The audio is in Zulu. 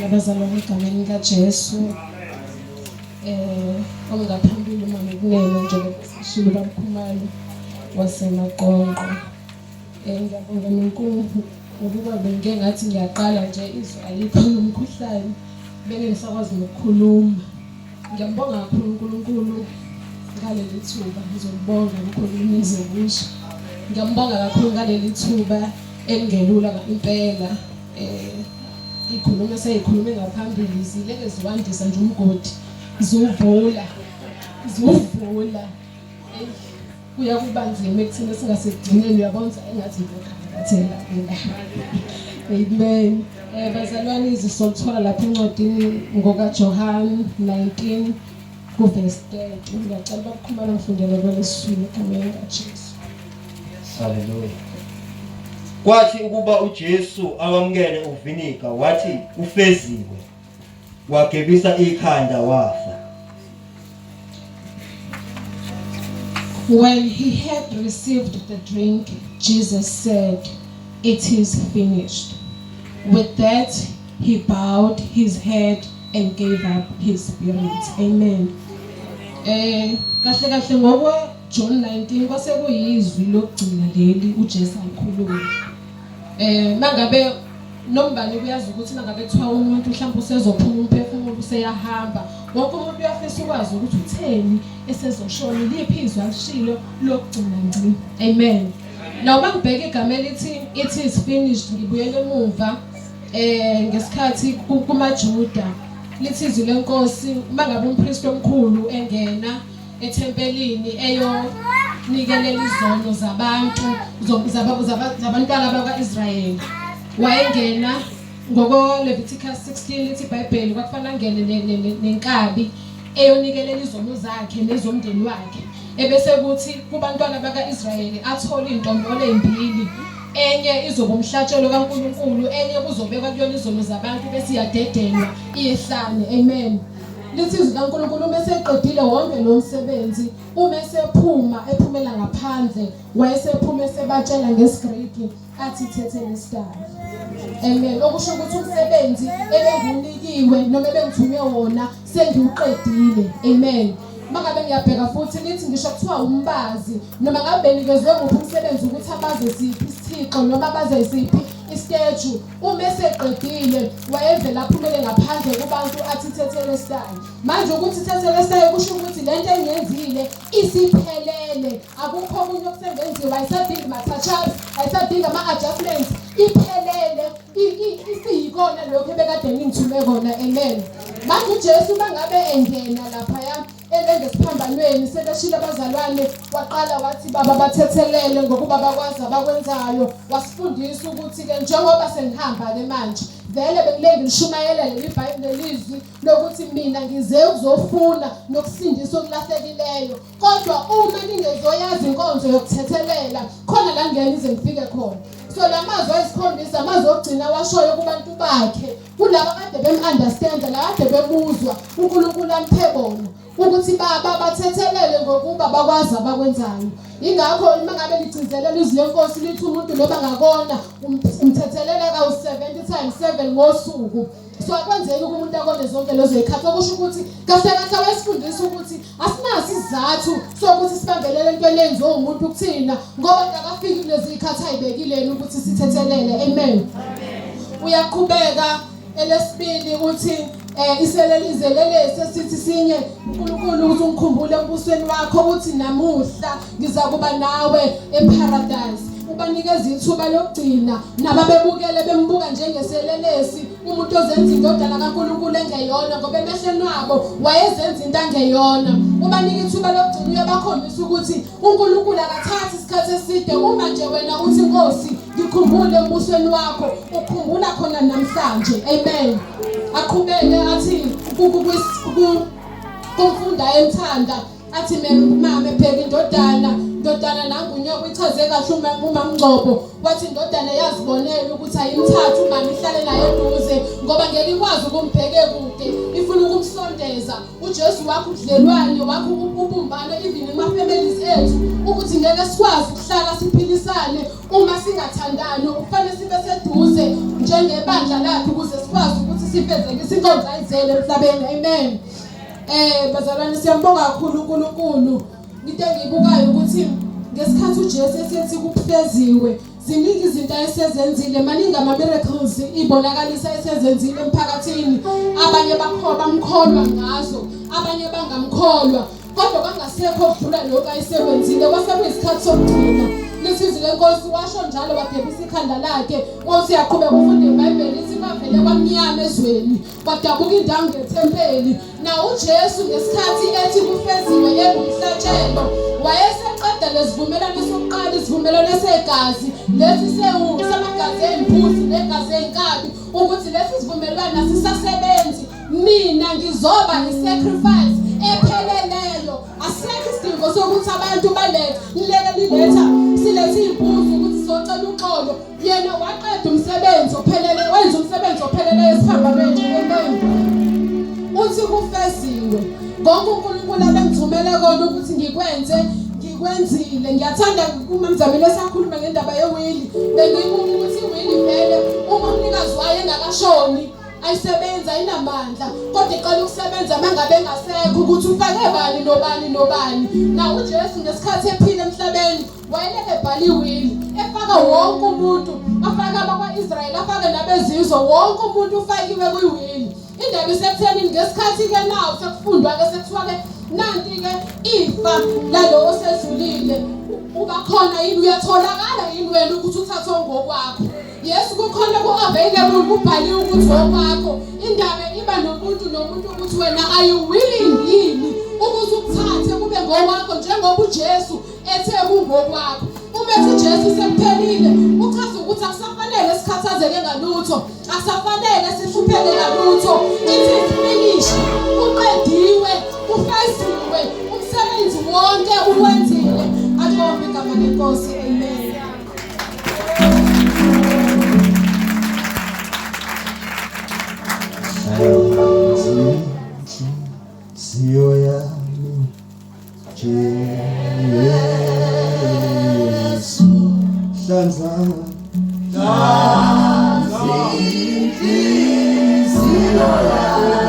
Abazalwane egameni kaJesu. Ongaphambili uma ngikunene njengoba sishilo baMkhumalo waseMaqonqo. Ngiyabonga uNkulunkulu ngokuba bengike ngathi ngiyaqala nje izwi alikho umkhuhlane beke ngisakwazi ukukhuluma. Ngiyambonga kakhulu uNkulunkulu ngaleli thuba ngizobonga umkhulumi ezokusho. Ngiyambonga kakhulu ngaleli thuba engelula impela. Ikhulume seyikhulume ngaphambili zileke ziwandisa nje umgodi zuvula kuya kubanzima ekuthina singasekugcineni uyabonza engathi ngokhathela amen. Bazalwane izisothola lapha encwadini ngokaJohane 19 kuverse 30. Ngiyacela bakukhumala ngifundele kwelesizulu egameni kaJesu. Haleluya. Kwathi ukuba uJesu awamkele uVinika wathi ufeziwe, wagebisa ikhanda wafa. When he had received the drink, Jesus said, "It is finished." With that, he bowed his head and gave up his spirit. Amen. Kahle ngoba John 19 kwase kuyizwi lokugcina leli uJesu alikhuluma. Mangabe nombani kuyazi ukuthi mangabe kuthiwa umuntu mhlawumbe usezophuma umphefumulo useyahamba, wonke umuntu uyafisa ukwazi ukuthi utheni esezoshona, liphi izwi alishilo lokugcina ngci. Amen. Now mangibheka igama elithi it is finished, ngibuyele emuva ngesikhathi kumaJuda lithi izwi lenkosi mangabe umpristi omkhulu engena ethempelini nikelela izono zabantu zabantwana bakaIsrayeli. Wayengena ngoko Leviticus 16 lithi iBhayibheli kwakufanele angene nenkabi eyonikelela izono zakhe nezomndeni wakhe. Ebese kuthi kubantwana bakaIsrayeli athola intombolo ezimbili, enye izoba umhlatshelo kaNkulunkulu, enye kuzobekwa kuyona izono zabantu bese iyadedelwa iyehlane. Amen. Lithi izwi kaNkulunkulu meseqedile wonke lo msebenzi, uma esephuma ephumela ngaphandle, wayesephuma esebatshela ngesiGreki athi Tetelestai. Amen. Okusho ukuthi umsebenzi ebengunikiwe noma ebengithunywe wona sengiuqedile. Amen. Mangabe ngiyabheka futhi lithi ngisho kuthiwa umbazi noma ngabe benikezwe ngophi umsebenzi ukuthi abaze siphi isithixo noma abaze siphi istatue, uma eseqedile wayevela aphumele ngaphandle kubantu athi Tetelestai. Manje ukuthi Tetelestai kusho ukuthi lento engiyenzile isiphelele, akukho okunye okusengenziwa, ayisadingi ma-touch-ups, ayisadingi ama-adjustments, iphelele, isiyikona lokho ebekade ngingithume kona. Amen. Manje uJesu mangabe engena laphaya elengesphambanweni sebeshila abazalwane, waqala wathi baba bathethelele ngokuba bakwazi abakwenzayo, wasifundisa ukuthi ke njengoba sengihamba ke manje vele bengilenge ngishumayela lelizwi lokuthi mina ngize ukuzofuna nokusindisa okulahlekileyo, kodwa uma ningezoyazi inkonzo yokuthethelela khona la ngiyenize ngifike khona. So lamazwi ayisikhombisa amazwi ogcina washoyo kubantu bakhe, kulabo kade bem-understand, lakade bemuzwa uNkulunkulu amphe bona ukuthi baba bathethelele ngokuba bakwazi abakwenzayo. Ingakho mangabe ligcizelela izwi lenkosi lithi umuntu noma ngakona umthethelela ka-70 times 7 ngosuku. So akwenzeki umuntu akone zonke lezo zikhathi, okusho ukuthi kahle wesifundisa ukuthi asinaso isizathu sokuthi sibambelele entweni enziwe umuntu kuthina ngoba ngakafiki kulezi zikhathi ayibekileni ukuthi sithethelele. Amen. Uyaqhubeka elesibili uthi iselelizelelese sithi sinye uNkulunkulu ukuthi ungikhumbule embusweni wakho ukuthi namuhla ngiza kuba nawe eparadise. Ubanikeza ithuba lokugcina nababebukele bembuka njengeselelesi, umuntu ozenza indodana kaNkulunkulu engeyona ngoba emehlweni wabo wayezenza into angeyona. Ubanika ithuba lokugcina uyabakhombisa ukuthi uNkulunkulu akathathi isikhathi eside. Uma nje wena uthi Nkosi ngikhumbule embusweni wakho, ukhumbula khona namhlanje. Amen. Aqhubeke athi kumfunda emthanda athi mama ebheka indodana nangu unyoko ichaze kahle uma Mngcobo wathi indodana yazibonela ukuthi ayimthatha umama ihlale naye eduze ngoba ngeke ikwazi ukumbheke kude, ifuna ukumsondeza. uJesu wakho udlelwane wakho ubumbano even ema-families ethu ukuthi ngeke sikwazi ukuhlala siphilisane uma singathandani, kufanele sibe seduze njengebandla lakhe ukuze sikwazi ukuthi sifezekise inkonzo ayizele emhlabeni. Amen. Bazalwane siyambonga kakhulu uNkulunkulu. Into engiyibukayo ukuthi ngesikhathi uJesu esethi kufeziwe, ziningi izinto ayesezenzile, maningi ama-miracles ibonakalisa esezenzile emphakathini. Abanye bamkholwa ngazo, abanye bangamkholwa, kodwa kangasekho okudlula lokho ayesekwenzile. Kwaseyisikhathi sokugcina lisizwe lenkosi washo njalo wagebisa ikhanda lakhe. Ngosi yaqhubeka ufunda iBhayibheli ithi bavele kwamnyama ezweni kwadabuka indawo ngethempeli. Na uJesu ngesikhathi ethi kufeziwe engumhlatshelo wayeseqeda lesivumelwano sokuqala, isivumelwano segazi lesi samagazi embuzi negazi enkabi, ukuthi lesi sivumelwano asisasebenzi. Mina ngizoba i-sacrifice epheleleyo. Asekho isidingo sokuthi abantu liletha silethe imbuzi ukuthi socela uxolo. Yena waqeda umsebenzi ophelele, wenza umsebenzi opheleleyo esiphambanweni. Amen. Uthi kufeziwe konke uNkulunkulu abengithumele kona ukuthi ngikwenzile. Ngiyathanda uma Mzamile esakhuluma ngendaba yewili, bengibuka ukuthi iwili vele uma umnikazi wayo engakashoni ayisebenza ayinamandla, kodwa iqala ukusebenza mangabe engasekho ukuthi ufake bani nobani. Na uJesu ngesikhathi ephila emhlabeni wayeleke ebhala iwili, efaka wonke umuntu, afaka abakwa-Israyeli, afake nabezizwe, wonke umuntu ufakiwe kwiwili. Indaba isekuthenini ngesikhathi-ke nawo sekufundwa-ke sekuthiwa-ke nanti-ke ifa lalo osedlulile ubakhona yini, uyatholakala yini wena ukuthi uthathe ngokwakho. Yesu kukhona ku-available kubhaliwe ukuthi okwakho. Indaba iba nomuntu ukuthi wena are you willing yini ukuthi ukuthathe kube ngokwakho njengoba uJesu ethe kungokwakho. Uma ethi uJesu sekuphelile uchaza ukuthi akusafanele sikhathazeke ngalutho, akusafanele sihlupheke ngalutho. It is finished. Uqediwe, ufeziwe, umsebenzi wonke uwenzile. Akubonge igama lenkosi. Amen. Siyo yami Jesu, hlanza inhliziyo yami.